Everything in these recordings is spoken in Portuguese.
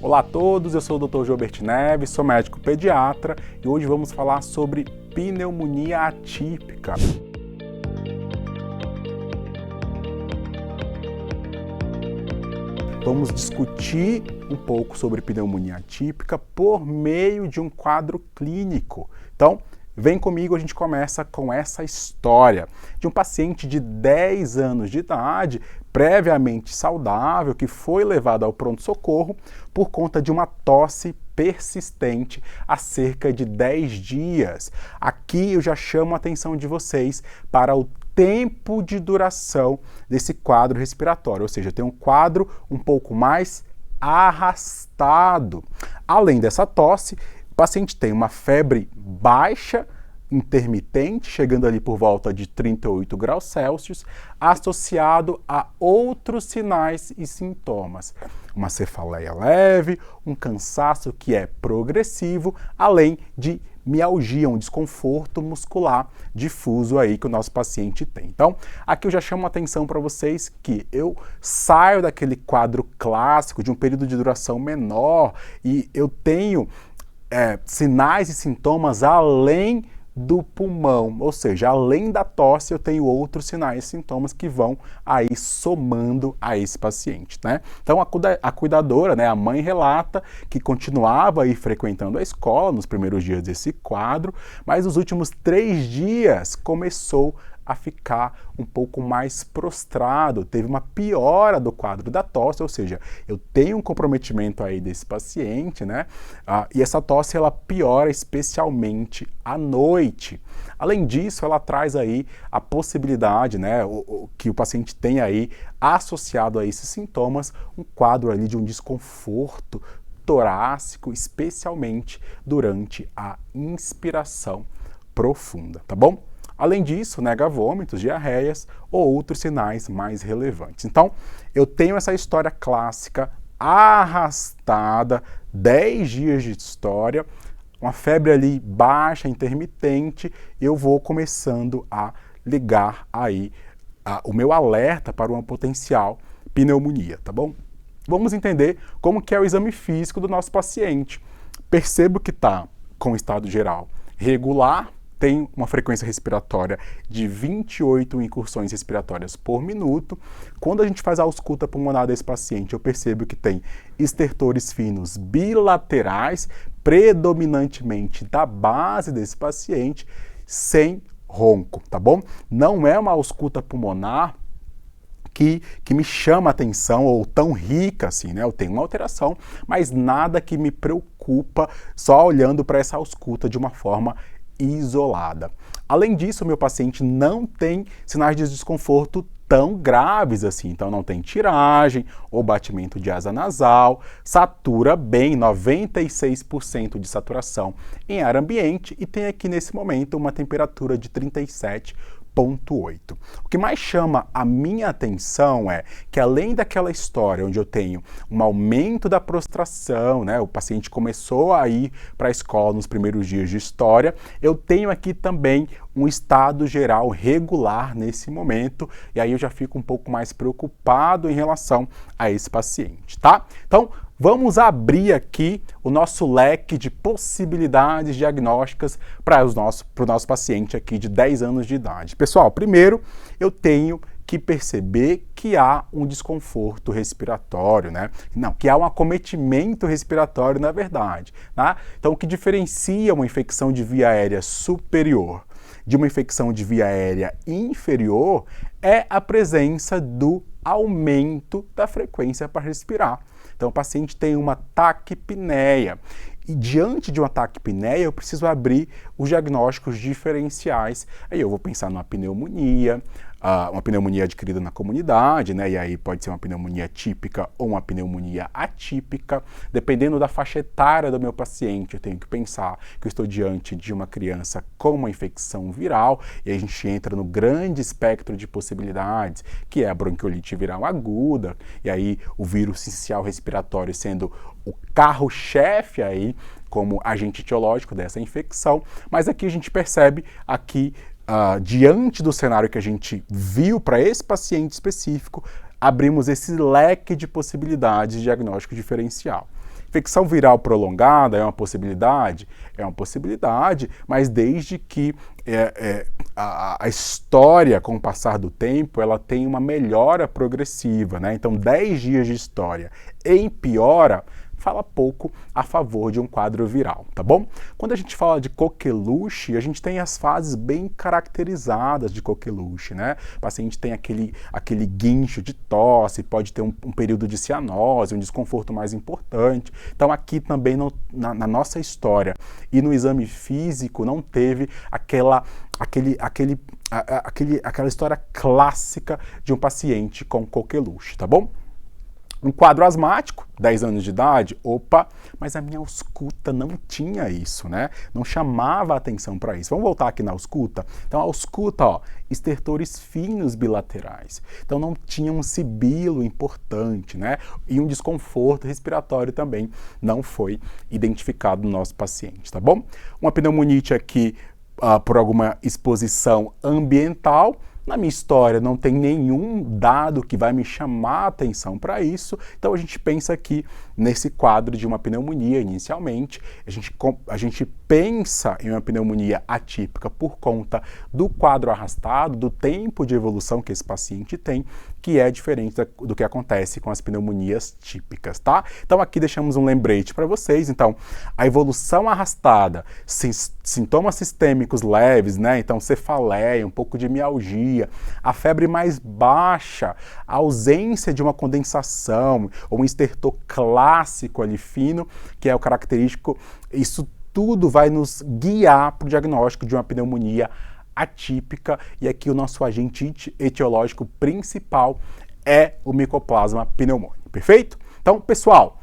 Olá a todos, eu sou o Dr. Gilbert Neves, sou médico pediatra e hoje vamos falar sobre pneumonia atípica. Vamos discutir um pouco sobre pneumonia atípica por meio de um quadro clínico. Então, vem comigo, a gente começa com essa história de um paciente de 10 anos de idade, previamente saudável, que foi levado ao pronto-socorro por conta de uma tosse persistente há cerca de 10 dias. Aqui eu já chamo a atenção de vocês para o tempo de duração desse quadro respiratório, ou seja, tem um quadro um pouco mais arrastado. Além dessa tosse, o paciente tem uma febre baixa, intermitente, chegando ali por volta de 38 graus Celsius, associado a outros sinais e sintomas. Uma cefaleia leve, um cansaço que é progressivo, além de mialgia, um desconforto muscular difuso aí que o nosso paciente tem. Então, aqui eu já chamo a atenção para vocês que eu saio daquele quadro clássico de um período de duração menor e eu tenho sinais e sintomas além do pulmão, ou seja, além da tosse eu tenho outros sinais e sintomas que vão aí somando a esse paciente, né? Então a cuidadora, né, a mãe relata que continuava aí frequentando a escola nos primeiros dias desse quadro, mas nos últimos 3 dias começou a ficar um pouco mais prostrado, teve uma piora do quadro da tosse, ou seja, eu tenho um comprometimento aí desse paciente, né? E essa tosse ela piora especialmente à noite. Além disso, ela traz aí a possibilidade, né, que o paciente tem aí associado a esses sintomas um quadro ali de um desconforto torácico, especialmente durante a inspiração profunda, tá bom? Além disso, nega vômitos, diarreias ou outros sinais mais relevantes. Então, eu tenho essa história clássica arrastada, 10 dias de história, uma febre ali baixa, intermitente, eu vou começando a ligar aí o meu alerta para uma potencial pneumonia, tá bom? Vamos entender como que é o exame físico do nosso paciente. Percebo que está com estado geral regular, tem uma frequência respiratória de 28 incursões respiratórias por minuto. Quando a gente faz a ausculta pulmonar desse paciente, eu percebo que tem estertores finos bilaterais, predominantemente da base desse paciente, sem ronco, tá bom? Não é uma ausculta pulmonar que me chama a atenção ou tão rica assim, né? Eu tenho uma alteração, mas nada que me preocupa só olhando para essa ausculta de uma forma isolada. Além disso, o meu paciente não tem sinais de desconforto tão graves assim, então não tem tiragem ou batimento de asa nasal, satura bem, 96% de saturação em ar ambiente e tem aqui nesse momento uma temperatura de 37,8. O que mais chama a minha atenção é que além daquela história onde eu tenho um aumento da prostração, né, o paciente começou a ir para a escola nos primeiros dias de história, eu tenho aqui também um estado geral regular nesse momento e aí eu já fico um pouco mais preocupado em relação a esse paciente, tá? Então, vamos abrir aqui o nosso leque de possibilidades diagnósticas para o nosso paciente aqui de 10 anos de idade. Pessoal, primeiro eu tenho que perceber que há um desconforto respiratório, né? Não, que há um acometimento respiratório, na verdade, tá? Então, o que diferencia uma infecção de via aérea superior de uma infecção de via aérea inferior é a presença do aumento da frequência para respirar. Então, o paciente tem uma taquipneia. E diante de uma taquipneia, eu preciso abrir os diagnósticos diferenciais. Aí eu vou pensar numa pneumonia, uma pneumonia adquirida na comunidade, né? E aí pode ser uma pneumonia típica ou uma pneumonia atípica. Dependendo da faixa etária do meu paciente, eu tenho que pensar que eu estou diante de uma criança com uma infecção viral, e aí a gente entra no grande espectro de possibilidades, que é a bronquiolite viral aguda, e aí o vírus sincicial respiratório sendo o carro-chefe aí como agente etiológico dessa infecção, mas aqui a gente percebe aqui diante do cenário que a gente viu para esse paciente específico, abrimos esse leque de possibilidades de diagnóstico diferencial. Infecção viral prolongada é uma possibilidade? É uma possibilidade, mas desde que a história, com o passar do tempo, ela tem uma melhora progressiva, né? Então, 10 dias de história em piora fala pouco a favor de um quadro viral, tá bom? Quando a gente fala de coqueluche, a gente tem as fases bem caracterizadas de coqueluche, né? O paciente tem aquele guincho de tosse, pode ter um período de cianose, um desconforto mais importante. Então aqui também na nossa história e no exame físico não teve aquela história clássica de um paciente com coqueluche, tá bom? Um quadro asmático, 10 anos de idade, opa, mas a minha ausculta não tinha isso, né? Não chamava atenção para isso. Vamos voltar aqui na ausculta? Então, a ausculta, ó, estertores finos bilaterais. Então, não tinha um sibilo importante, né? E um desconforto respiratório também não foi identificado no nosso paciente, tá bom? Uma pneumonite aqui por alguma exposição ambiental. Na minha história não tem nenhum dado que vai me chamar a atenção para isso, então a gente pensa aqui nesse quadro de uma pneumonia inicialmente, a gente pensa em uma pneumonia atípica por conta do quadro arrastado, do tempo de evolução que esse paciente tem, que é diferente do que acontece com as pneumonias típicas, tá? Então aqui deixamos um lembrete para vocês. Então, a evolução arrastada, sintomas sistêmicos leves, né? Então, cefaleia, um pouco de mialgia, a febre mais baixa, a ausência de uma condensação ou um estertor clássico ali fino, que é o característico, isso tudo vai nos guiar para o diagnóstico de uma pneumonia atípica, e aqui o nosso agente etiológico principal é o Mycoplasma pneumoniae, perfeito? Então, pessoal,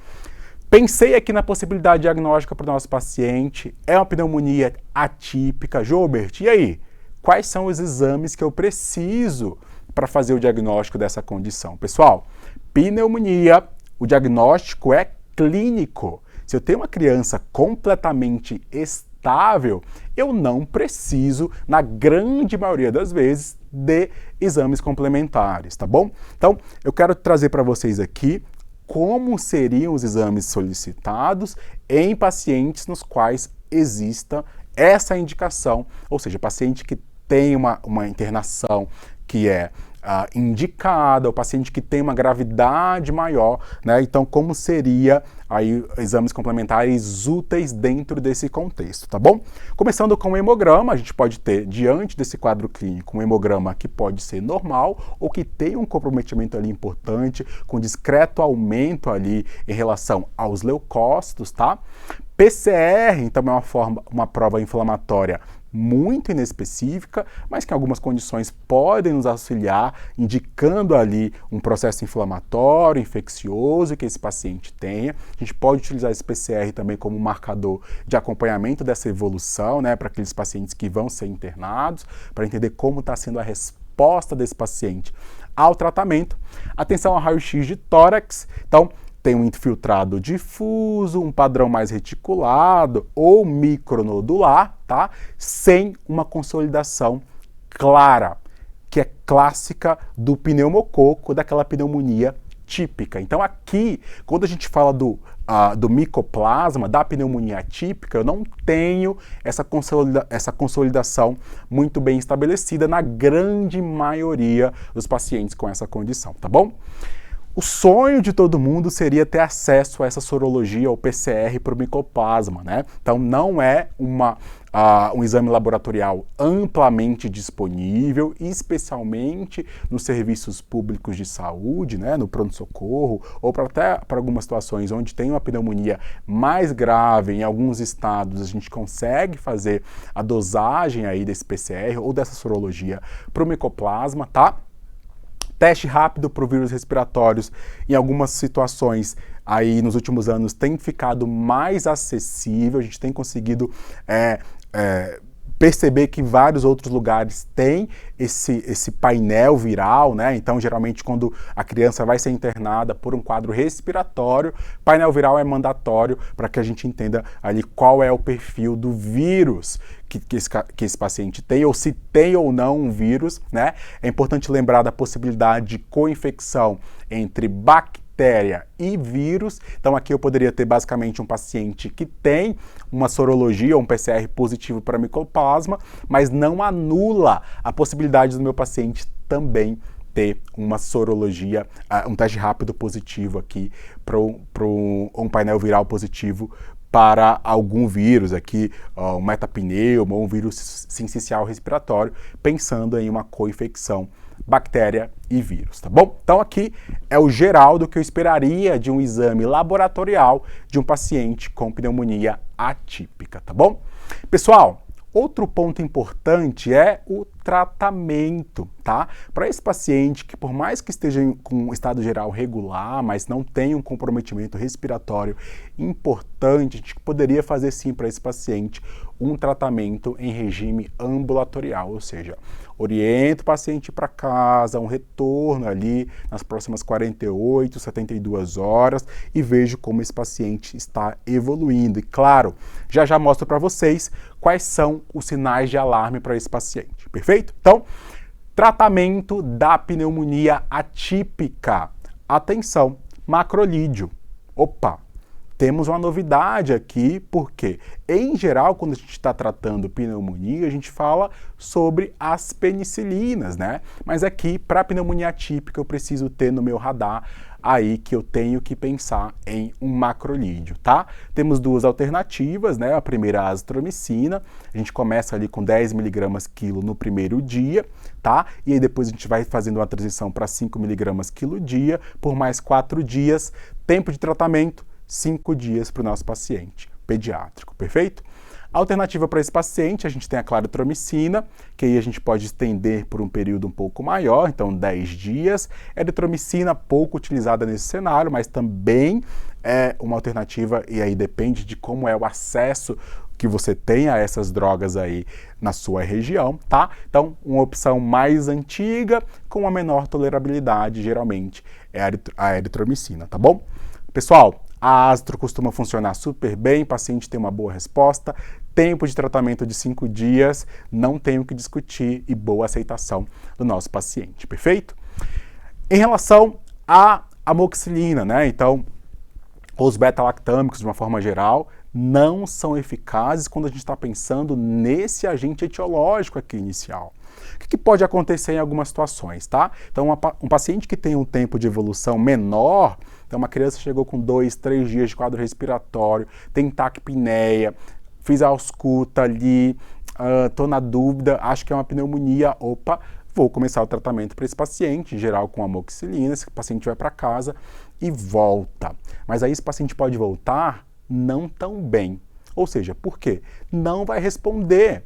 pensei aqui na possibilidade diagnóstica para o nosso paciente, é uma pneumonia atípica. Joubert, e aí? Quais são os exames que eu preciso para fazer o diagnóstico dessa condição? Pessoal, pneumonia, o diagnóstico é clínico. Se eu tenho uma criança completamente estável, eu não preciso, na grande maioria das vezes, de exames complementares, tá bom? Então, eu quero trazer para vocês aqui como seriam os exames solicitados em pacientes nos quais exista essa indicação, ou seja, paciente que tem uma internação que é indicada, o paciente que tem uma gravidade maior, né? Então, como seria aí exames complementares úteis dentro desse contexto, tá bom? Começando com o hemograma, a gente pode ter, diante desse quadro clínico, um hemograma que pode ser normal ou que tem um comprometimento ali importante, com discreto aumento ali em relação aos leucócitos, tá? PCR, então, é uma prova inflamatória muito inespecífica, mas que em algumas condições podem nos auxiliar, indicando ali um processo inflamatório, infeccioso que esse paciente tenha. A gente pode utilizar esse PCR também como marcador de acompanhamento dessa evolução, né, para aqueles pacientes que vão ser internados, para entender como está sendo a resposta desse paciente ao tratamento. Atenção ao raio-x de tórax. Então, tem um infiltrado difuso, um padrão mais reticulado ou micronodular, tá? Sem uma consolidação clara, que é clássica do pneumococo, daquela pneumonia típica. Então aqui, quando a gente fala do micoplasma, da pneumonia atípica, eu não tenho essa consolidação muito bem estabelecida na grande maioria dos pacientes com essa condição, tá bom? O sonho de todo mundo seria ter acesso a essa sorologia ou PCR para o micoplasma, né? Então não é um exame laboratorial amplamente disponível, especialmente nos serviços públicos de saúde, né? No pronto-socorro, ou até para algumas situações onde tem uma pneumonia mais grave, em alguns estados a gente consegue fazer a dosagem aí desse PCR ou dessa sorologia para o micoplasma, tá? Teste rápido para o vírus respiratórios, em algumas situações, aí nos últimos anos, tem ficado mais acessível, a gente tem conseguido perceber que vários outros lugares têm esse painel viral, né? Então, geralmente, quando a criança vai ser internada por um quadro respiratório, painel viral é mandatório para que a gente entenda ali qual é o perfil do vírus que esse paciente tem, ou se tem ou não um vírus, né? É importante lembrar da possibilidade de co-infecção entre bactérias bactéria e vírus. Então aqui eu poderia ter basicamente um paciente que tem uma sorologia ou um PCR positivo para Mycoplasma, mas não anula a possibilidade do meu paciente também ter uma sorologia, um teste rápido positivo aqui para um painel viral positivo para algum vírus aqui, um metapneuma ou um vírus sincicial respiratório, pensando em uma co-infecção bactéria e vírus, tá bom? Então aqui é o geral do que eu esperaria de um exame laboratorial de um paciente com pneumonia atípica, tá bom? Pessoal, outro ponto importante é o tratamento, tá? Para esse paciente que, por mais que esteja com um estado geral regular, mas não tenha um comprometimento respiratório importante, a gente poderia fazer sim para esse paciente um tratamento em regime ambulatorial, ou seja, orienta o paciente para casa, um retorno ali nas próximas 48, 72 horas e vejo como esse paciente está evoluindo. E claro, já mostro para vocês quais são os sinais de alarme para esse paciente, perfeito? Então, tratamento da pneumonia atípica. Atenção, macrolídeo. Opa! Temos uma novidade aqui, porque, em geral, quando a gente está tratando pneumonia, a gente fala sobre as penicilinas, né? Mas aqui, para pneumonia atípica, eu preciso ter no meu radar aí que eu tenho que pensar em um macrolídeo, tá? Temos duas alternativas, né? A primeira, a azitromicina. A gente começa ali com 10 mg quilo no primeiro dia, tá? E aí depois a gente vai fazendo uma transição para 5 mg quilo dia por mais 4 dias. Tempo de tratamento, 5 dias para o nosso paciente pediátrico, perfeito? A alternativa para esse paciente, a gente tem a claritromicina, que aí a gente pode estender por um período um pouco maior, então 10 dias. Eritromicina, pouco utilizada nesse cenário, mas também é uma alternativa e aí depende de como é o acesso que você tem a essas drogas aí na sua região, tá? Então, uma opção mais antiga, com uma menor tolerabilidade, geralmente, é a eritromicina, tá bom? Pessoal, a astro costuma funcionar super bem, o paciente tem uma boa resposta, tempo de tratamento de 5 dias, não tenho o que discutir e boa aceitação do nosso paciente, perfeito? Em relação à amoxicilina, né? Então, os beta-lactâmicos, de uma forma geral, não são eficazes quando a gente está pensando nesse agente etiológico aqui inicial. O que pode acontecer em algumas situações, tá? Então, um paciente que tem um tempo de evolução menor, então uma criança chegou com 2, 3 dias de quadro respiratório, tem taquipneia, fiz a ausculta ali, tô na dúvida, acho que é uma pneumonia, opa, vou começar o tratamento para esse paciente, em geral com amoxicilina, esse paciente vai para casa e volta. Mas aí esse paciente pode voltar não tão bem. Ou seja, por quê? Não vai responder.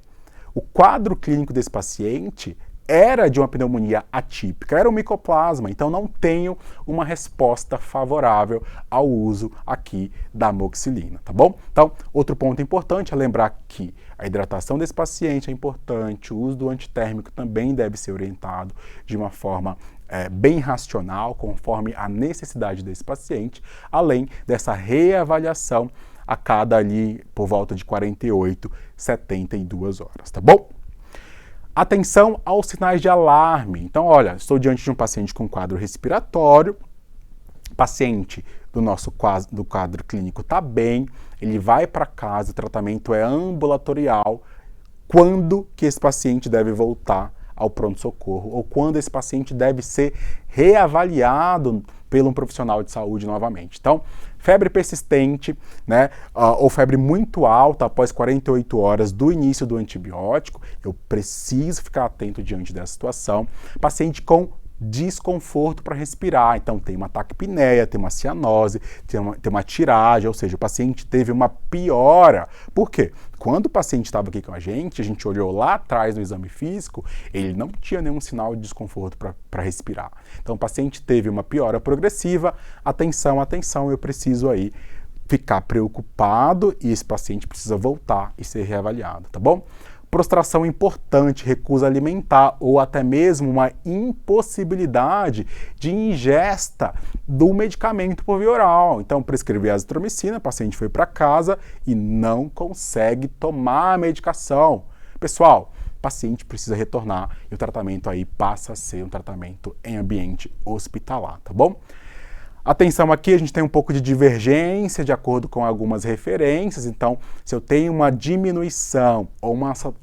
O quadro clínico desse paciente era de uma pneumonia atípica, era um micoplasma, então não tenho uma resposta favorável ao uso aqui da amoxicilina, tá bom? Então, outro ponto importante é lembrar que a hidratação desse paciente é importante, o uso do antitérmico também deve ser orientado de uma forma bem racional, conforme a necessidade desse paciente, além dessa reavaliação a cada ali por volta de 48, 72 horas, tá bom? Atenção aos sinais de alarme. Então, olha, estou diante de um paciente com quadro respiratório, paciente do quadro clínico está bem, ele vai para casa, o tratamento é ambulatorial. Quando que esse paciente deve voltar ao pronto-socorro ou quando esse paciente deve ser reavaliado por um profissional de saúde novamente. Então, febre persistente, né, ou febre muito alta após 48 horas do início do antibiótico, eu preciso ficar atento diante dessa situação. Paciente com desconforto para respirar, então tem uma taquipneia, tem uma cianose, tem uma tiragem, ou seja, o paciente teve uma piora. Por quê? Quando o paciente estava aqui com a gente olhou lá atrás no exame físico, ele não tinha nenhum sinal de desconforto para respirar. Então o paciente teve uma piora progressiva, atenção, atenção, eu preciso aí ficar preocupado e esse paciente precisa voltar e ser reavaliado, tá bom? Prostração importante, recusa alimentar ou até mesmo uma impossibilidade de ingesta do medicamento por via oral. Então, prescrever azitromicina, o paciente foi para casa e não consegue tomar a medicação. Pessoal, o paciente precisa retornar e o tratamento aí passa a ser um tratamento em ambiente hospitalar, tá bom? Atenção aqui, a gente tem um pouco de divergência de acordo com algumas referências, então se eu tenho uma diminuição ou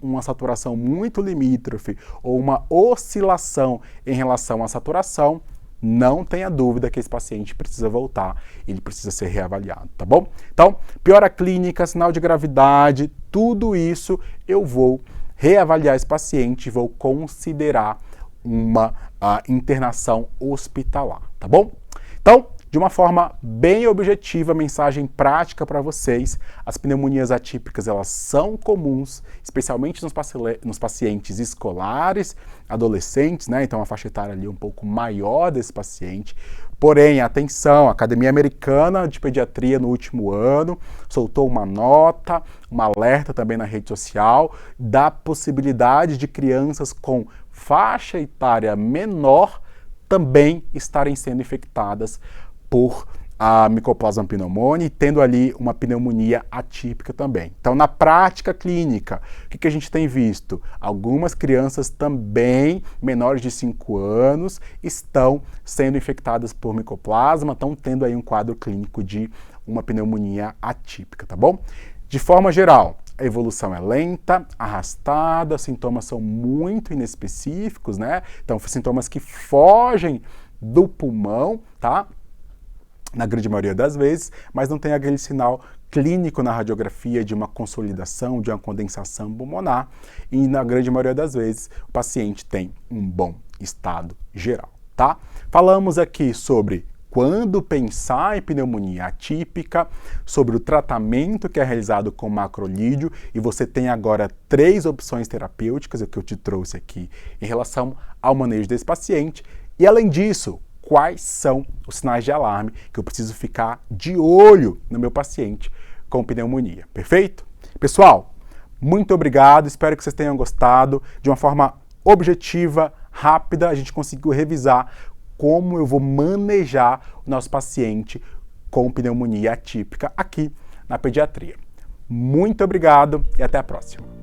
uma saturação muito limítrofe ou uma oscilação em relação à saturação, não tenha dúvida que esse paciente precisa voltar, ele precisa ser reavaliado, tá bom? Então, piora clínica, sinal de gravidade, tudo isso eu vou reavaliar esse paciente e vou considerar uma internação hospitalar, tá bom? Então, de uma forma bem objetiva, mensagem prática para vocês, as pneumonias atípicas elas são comuns, especialmente nos pacientes escolares, adolescentes, né? Então a faixa etária ali um pouco maior desse paciente. Porém, atenção, a Academia Americana de Pediatria no último ano soltou uma nota, um alerta também na rede social, da possibilidade de crianças com faixa etária menor também estarem sendo infectadas por a Mycoplasma pneumoniae, tendo ali uma pneumonia atípica também. Então, na prática clínica, o que a gente tem visto? Algumas crianças também, menores de 5 anos, estão sendo infectadas por Mycoplasma, estão tendo aí um quadro clínico de uma pneumonia atípica, tá bom? De forma geral, a evolução é lenta, arrastada, os sintomas são muito inespecíficos, né? Então, sintomas que fogem do pulmão, tá? Na grande maioria das vezes, mas não tem aquele sinal clínico na radiografia de uma consolidação, de uma condensação pulmonar, e na grande maioria das vezes o paciente tem um bom estado geral, tá? Falamos aqui sobre quando pensar em pneumonia atípica, sobre o tratamento que é realizado com macrolídeo, e você tem agora 3 opções terapêuticas, que eu te trouxe aqui, em relação ao manejo desse paciente, e além disso, quais são os sinais de alarme que eu preciso ficar de olho no meu paciente com pneumonia, perfeito? Pessoal, muito obrigado, espero que vocês tenham gostado. De uma forma objetiva, rápida, a gente conseguiu revisar como eu vou manejar o nosso paciente com pneumonia atípica aqui na pediatria. Muito obrigado e até a próxima.